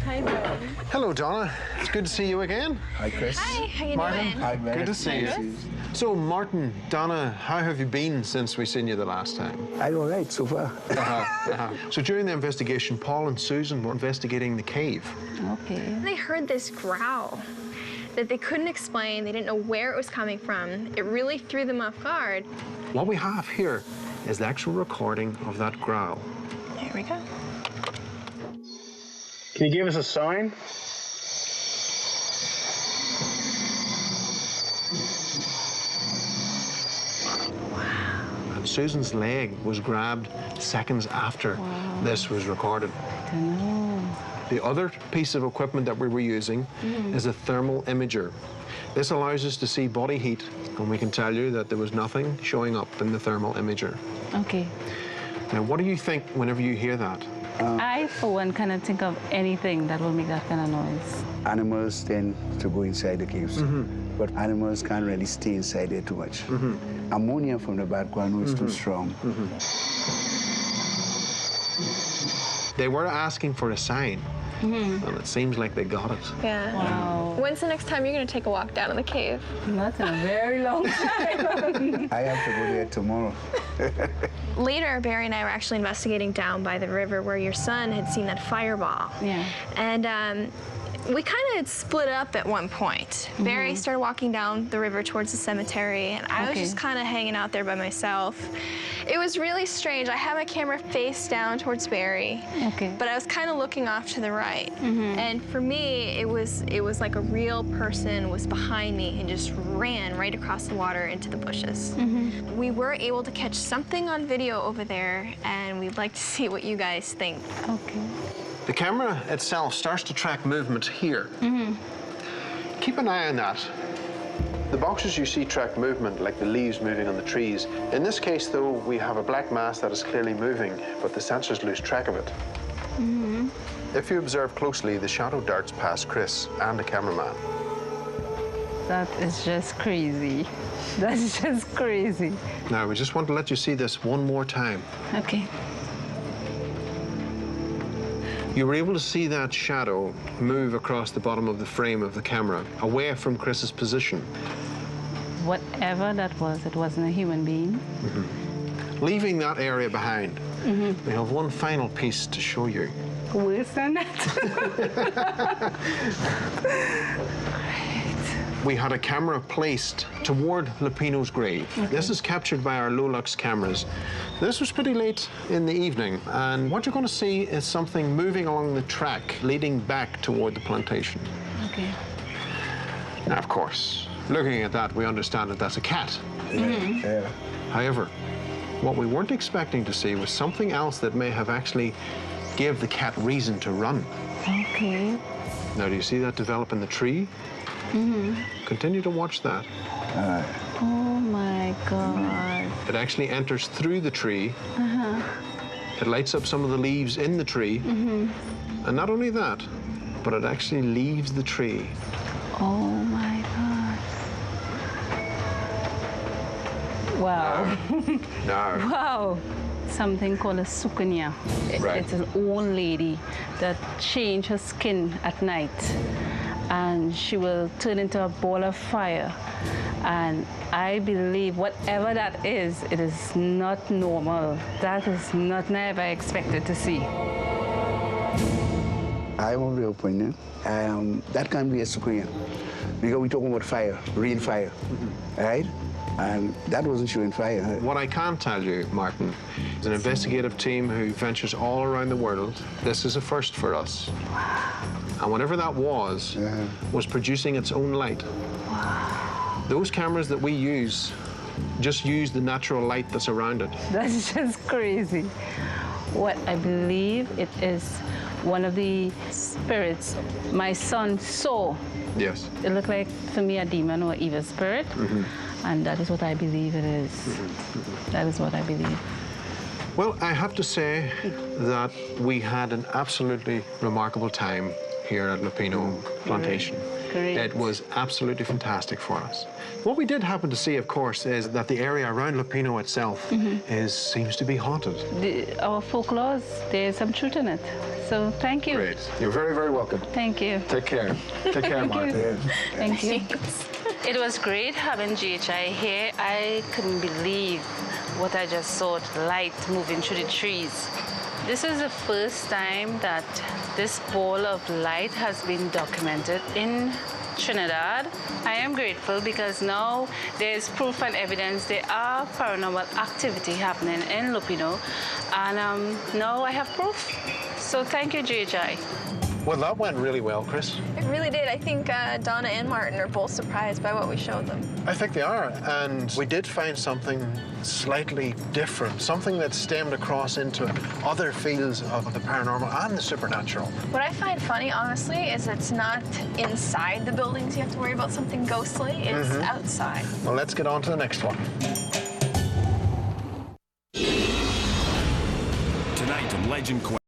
Hi, Bill. Hello, Donna. It's good to see you again. Hi, Chris. Hi, how you Martin. doing? Hi, man. Good to see you. So, Martin, Donna, how have you been since we seen you the last time? I'm all right so far. So during the investigation, Paul and Susan were investigating the cave. Okay. They heard this growl that they couldn't explain. They didn't know where it was coming from. It really threw them off guard. What we have here is the actual recording of that growl. Here we go. Can you give us a sign? And Susan's leg was grabbed seconds after this was recorded. I don't know. The other piece of equipment that we were using is a thermal imager. This allows us to see body heat, and we can tell you that there was nothing showing up in the thermal imager. Okay. Now, what do you think whenever you hear that? I, for one, cannot think of anything that will make that kind of noise. Animals tend to go inside the caves, but animals can't really stay inside there too much. Ammonia from the background is too strong. They were asking for a sign, and it seems like they got it. Yeah. Wow. When's the next time you're gonna take a walk down in the cave? Not in a very long time. I have to go there tomorrow. Later, Barry and I were actually investigating down by the river where your son had seen that fireball. Yeah. And we kind of had split up at one point. Barry started walking down the river towards the cemetery, and I was Okay. just kind of hanging out there by myself. It was really strange. I had my camera face down towards Barry, Okay. but I was kind of looking off to the right. And for me, it was like a real person was behind me and just ran right across the water into the bushes. We were able to catch something on video over there, and we'd like to see what you guys think. Okay. The camera itself starts to track movement here. Keep an eye on that. The boxes you see track movement, like the leaves moving on the trees. In this case, though, we have a black mass that is clearly moving, but the sensors lose track of it. If you observe closely, the shadow darts past Chris and the cameraman. That is just crazy. That's just crazy. Now, we just want to let you see this one more time. Okay. You were able to see that shadow move across the bottom of the frame of the camera, away from Chris's position. Whatever that was, it wasn't a human being. Leaving that area behind, we have one final piece to show you. Worse than that. We had a camera placed toward Lopinot's grave. This is captured by our low-lux cameras. This was pretty late in the evening, and what you're going to see is something moving along the track leading back toward the plantation. Okay. Now, of course, looking at that, we understand that that's a cat. Yeah. However, what we weren't expecting to see was something else that may have actually gave the cat reason to run. Okay. Now, do you see that develop in the tree? Continue to watch that. Oh my God. It actually enters through the tree. It lights up some of the leaves in the tree. And not only that, but it actually leaves the tree. Oh my God. Wow. Now, Wow. Something called a Soccouyant. Right. It's an old lady that changed her skin at night. And she will turn into a ball of fire. And I believe whatever that is, it is not normal. That is not never expected to see. I'm of the opinion that can be a Soccouyant, because we're talking about fire, real fire, right? And that wasn't showing fire. what I can tell you, Martin, is an investigative team who ventures all around the world. This is a first for us. And whatever that was producing its own light. Those cameras that we use just use the natural light that's around it. That's just crazy. What I believe it is one of the spirits my son saw. Yes. It looked like, for me, a demon or evil spirit. And that is what I believe it is. That is what I believe. Well, I have to say that we had an absolutely remarkable time here at Lopinot Plantation. Great. It was absolutely fantastic for us. What we did happen to see, of course, is that the area around Lopinot itself seems to be haunted. Our folklore, there's some truth in it. So thank you. Great. You're very, very welcome. Thank you. Take care. Take care, Martha. Thank you. It was great having GHI here. I couldn't believe what I just saw, the light moving through the trees. This is the first time that this ball of light has been documented in Trinidad. I am grateful because now there's proof and evidence there are paranormal activity happening in Lopinot, and now I have proof. So thank you, GHI. Well, that went really well, Chris. It really did. I think Donna and Martin are both surprised by what we showed them. I think they are, and we did find something slightly different, something that stemmed across into other fields of the paranormal and the supernatural. What I find funny, honestly, is it's not inside the buildings you have to worry about something ghostly. It's outside. Well, let's get on to the next one. Tonight on Legend Quest.